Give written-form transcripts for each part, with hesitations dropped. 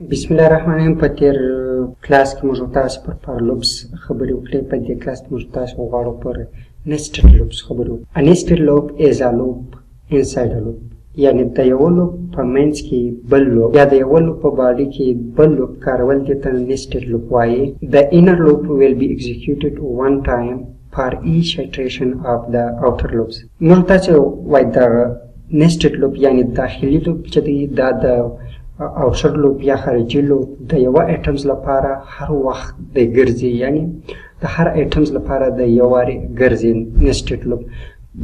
بسم الله الرحمن الرحیم. په تیر کلاس کې موږ تاسو پر پارلوبس خبرې وکړې. په دې کلاس کې موږ تاسو غواړو پر nested loops خبرې وکړو. A nested loop is a loop inside a loop، یعنی د یو لوپ په منځ کې بل لوپ یا د یو لوپ په باډي کې بل لوپ کارول دې ته nested loop وایي. The inner loop will be executed one time for each iteration of the outer loops. موږ تاسو وایي د nested loop یعنی داخلي لوپ چې دی دا د outer loop یا خارجي لوپ د یو ایټمز لپاره هر وخت د ګرځي، یعنی د هر ایټمز لپاره د یو واري ګرځي nested loop.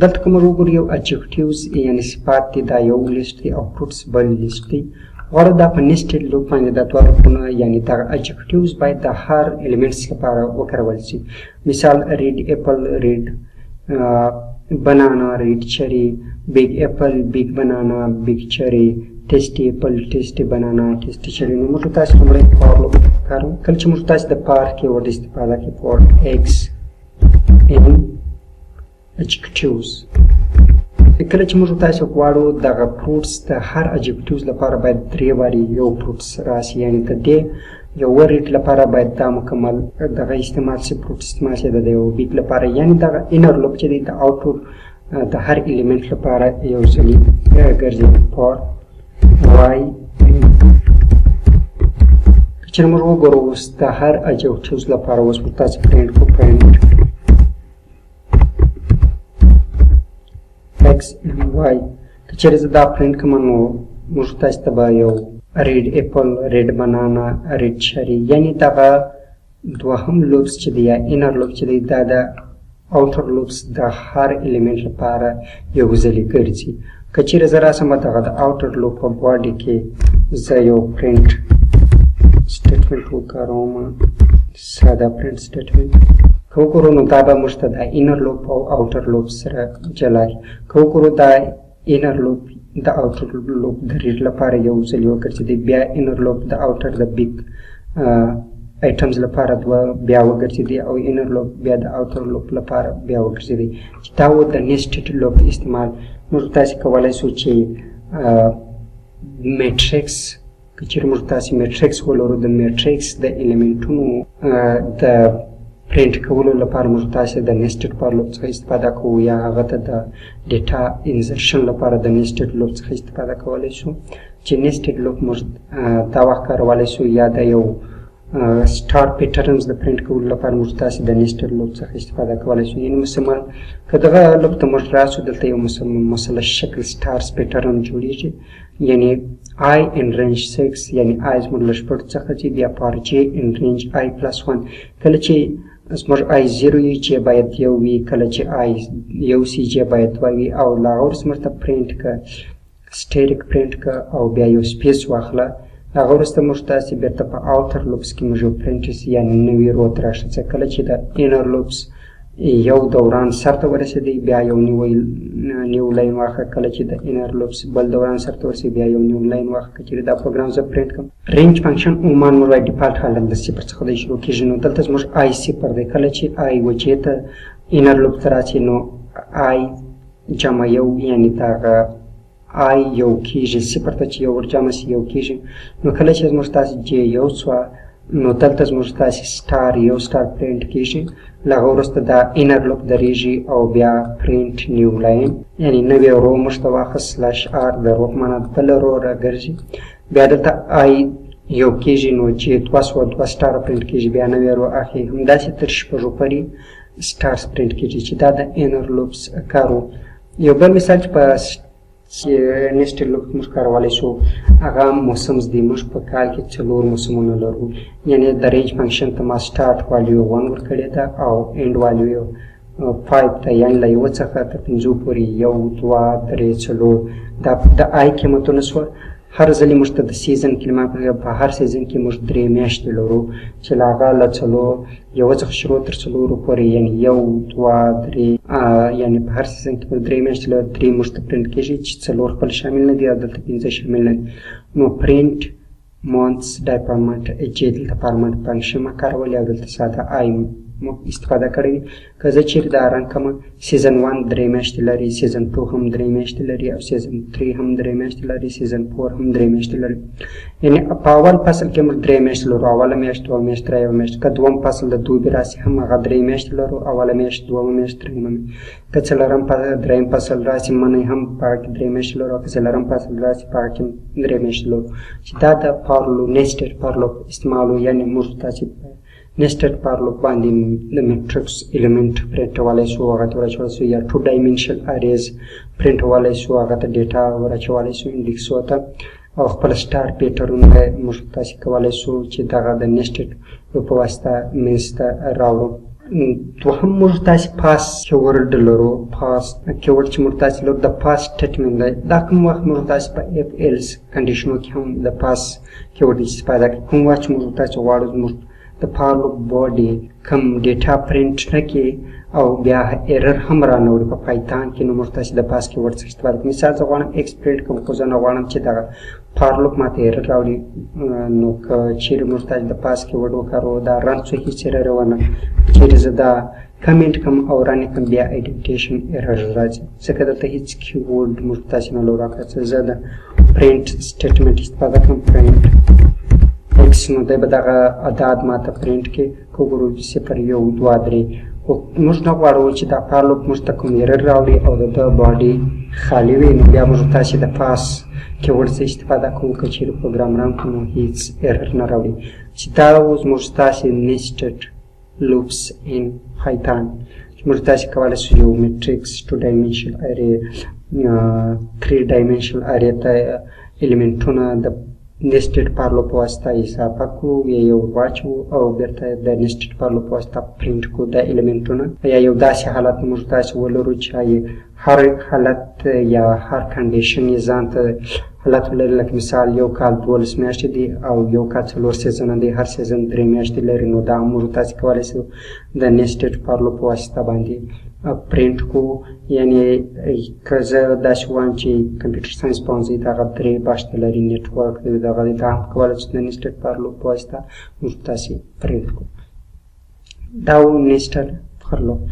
دلته کوم وګورو یو adjectives یعنی صفات دي، دا یو لیست دی او fruits بل لیست دی. غواړو دا په nested loop باندې د دوه لوپونه یعنی دا adjectives باید د هر elements لپاره وکارول شي. مثال read apple read banana read cherry big apple big banana big cherry tasty apple tasty banana tasty cherry. نو موږ تاسو لومړی فار لوپ کارو. کله چې موږ تاسو د فار کیورډ استفاده کوي فور ایکس ان adjectives، کله چې موږ تاسو غواړو دغه فروټس د هر adjectives لپاره باید درې واري یو فروټس راشي، یعنی د دې یو ریټ لپاره باید دا مکمل دغه استعمال شي فروټ استعمال شي د یو بیگ لپاره، یعنی دغه انر لوپ چې دی د آوټر د هر الیمنت لپاره یو ځلې ګرځي. فور وای چې موږ وګورو اوس د هر adjectives لپاره اوس موږ تاسو پرینټ کو پرینټ x y چې زه دا پرینټ کوم نو موږ تاسو ته به یو ریډ اپل ریډ بنانا ریډ چری، یعنی دغه دوهم لوپس چې دی یا انر لوپ چې دی دا د اوټر لوپس د هر الیمنت لپاره یو ځلې ګرځي. که چیرې زه راسم دغه د اوټر لوپ په باډي کې زه یو پرینټ سټیټمنټ وکاروم، ساده پرینټ سټیټمنټ. که وګورو نو دا به موږ ته د انر لوپ او اوټر لوپ سره جلا کړي. که وګورو دا انر لوپ د اوټر لوپ د ریډ لپاره یو ځل وګرځېدی، بیا انر لوپ د اوټر د بیگ ایټمز لپاره دوه بیا وګرځېدی، او انر لوپ بیا د اوټر لوپ لپاره بیا وګرځېدی. چې دا و د nested لوپ استعمال. موږ تاسو کولی شو چې میټریکس که چیرې موږ تاسو میټریکس ولرو د میټریکس د الیمنټونو د پرینټ کولو لپاره موږ تاسو د nested فار لوپ څخه استفاده کوو، یا هغه ته د ډیټا انزرشن لپاره د nested لوپ څخه استفاده کولی شو. چې nested لوپ موږ دا وخت کارولی شو، یا د یو سټار پیټرنز د پرینټ کولو لپاره موږ تاسو د nested لوپ څخه استفاده کولی شو. یعنی مثلا که دغه لوپ ته موږ راسو دلته یو مثلث شکل سټارز پیټرن جوړیږي، یعنی i in range 6 یعنی i زموږ له شپږو څخه چې بیا پر j in range i plus 1. کله چې زموږ i 0 وي چې باید یو وي، کله چې i یو سی چې باید دوه وي، او له هغه وروسته موږ ته پرینټ که سټیریک پرینټ که او بیا یو سپیس واخله. هغه وروسته موږ تاسې بېرته په اوټر لوپس کې موږ یو پرینټ شي، یعنې نوي رو ته راښځه. کله چې د انر لوپس یو دوران سر ته ورسېدی بیا یو نیو لاین واخله، کله چې د انر لوپس بل دوران سر ته ورسېدی بیا یو نیو لاین واخله. که چېرې دا پروګرام زه پرینټ کړم رینج فنکشن عموما موږ وایي ډیفالټ حالت د صفر څخه دی شروع کېږي. نو دلته زموږ آی صفر دی. کله چې آی وجې ته انر لوپ ته راشي نو آی جمع یو، یعنی دغه آی یو کېږي، صفر ته چې یو ور جمع سي یو کېږي. نو کله چې زموږ تاسې جې یو شوه نو دلته زموږ تاسې سټار یو سټار پرینټ کېږي. له هغه وروسته دا انر لوپ درېږي او بیا پرینټ نیو لاین، یعنی نوې رو موږ ته واخست سلاش آر د رو په معنا بله رو راګرځي. بیا دلته آی یو کېږي نو چې دوه سوه دوه سټاره پرینټ کېږي، بیا نوې رو اخلي. همداسې تر شپږو پورې سټارز پرینټ کېږي چې دا د انر لوپس کار و. یو بل مثال چې په nested لوپ موږ کارولی شو هغه موسمز دی. موږ په کال کې 4 موسمونه لرو، یعنی د رینج فنکشن ته ما سټارټ والیو 1 ورکړې ده او اینډ والیو 5 ته، یعنی له یوه څخه تر 5 پورې 1 2 3 4 دا د آی قیمتونه شوه. هر ځلې موږ ته د سیزن کلمه په هر سیزن کې موږ 3 میاشتې لرو چې له هغه له یوه څخه شروع تر 4 پورې، یعنی 1 2 3 یعنی په هر سیزن کې موږ 3 میاشتې لرو. 3 موږ ته پرینټ کېږي چې 4 خپل شامل نه دي او دلته 5 شامل نه دي. نو پرینټ مونثس ډیپارټمنټ جې دلته پارمنټ فنکشن ما کارولې او دلته ساده آی استفاده کړې که زه چیرې دا رن کړم سیزن 1 3 میاشتې لري سیزن 2 هم 3 میاشتې لري او سیزن 3 هم 3 میاشتې لري سیزن 4 هم 3 میاشتې لري یعنی په اول فصل کې موږ 3 میاشتې لرو اوله میاشت دوه میاشت درېیمه میاشت که دوم فصل د دوبي راسي هم هغه 3 میاشتې لرو اوله میاشت دومه میاشت درېیمه که څلورم درېیم فصل راسي منی هم په هغه کې 3 میاشتې لرو که څلورم فصل راسي په هغه کې 3 میاشتې لرو چې دا د پارلو نیسټډ پارلوپ استعمالو یعنی موږ تاسې nested parloop باندې د میټرکس element پرنټولای شو هغه ته ورچول شو یا 2 dimensional arrays پرنټولای شو هغه ته ډیټا ورچولای شو انډیکس وته او خپل سٹار پیټرن موږ تاسو کولای شو چې دغه د nested په واسطه مینسته راوړو دوهم موږ تاسو پاس کیورډ لرو پاس کیورډ چې موږ تاسو لرو د پاس سټیټمنټ دی دا کوم وخت موږ تاسو په اف ایلس کنډیشنو کې هم د پاس کیورډ استفاده کوم وخت موږ تاسو غواړو موږ د پارلوپ باډي کم ډیټا پرنټ نکړي او بیا ایرر هم رانوړي په پایتان کې نو موږ تاسو د پاس کیورډ څخه استفاده کوو مثال زه غواړم ایکس پرنټ کوم خو زه نه غواړم چې دغه پارلوپ ماته ایرر راوړي نو که چیرې موږ تاسو د پاس کیورډ وکاروو دا رن څو هیڅ ایرر ونه چیرې زه دا کمنټ کوم او رن کوم بیا ایډنټیشن ایرر راځي ځکه دلته هیڅ کیورډ موږ تاسو نه لرو راکړه زه د پرنټ سټیټمنټ استفاده کوم پرنټ x نو دی به دغه عدد ماته پرنټ کې وګورو 0 1 2 3 خو موږ نه غواړو چې دا پارلوپ موږ ته کوم ایرر راوړي او د باډي خالي وي نو بیا موږ تاسو د پاس کیورډ څخه استفاده کوو که چیرې پروګرام ران کوو هیڅ ایرر نه راوړي چې دا اوس موږ تاسو nested loops in python چې موږ تاسو کولی شو یو میټرکس 2 dimensional array 3 dimensional array ته الیمنټونه د nested parloop په واسطه اضافه کړو یا یو واچو او بیرته د nested parloop په واسطه پرنټ کړو د الیمنټونه یا یو داسې حالت موږ تاسو ولرو چې هر حالت یا هر کنډیشن یې ځان ته حالت ولري لکه مثال یو کال 12 میاشتې دی او یو کال 4 سیزنه دی هر سیزن 3 میاشتې لري نو دا موږ تاسو کولی شو د nested parloop په واسطه باندې پرنټ کو یعنی که زه داسې وایم چې کمپیوټر ساینس پوهنځی دغه 3 باشته لري نیټورک دی دغه دا هم کولی شو د nested parloop په واسطه موږ تاسې پرنټ کو دا و nested parloop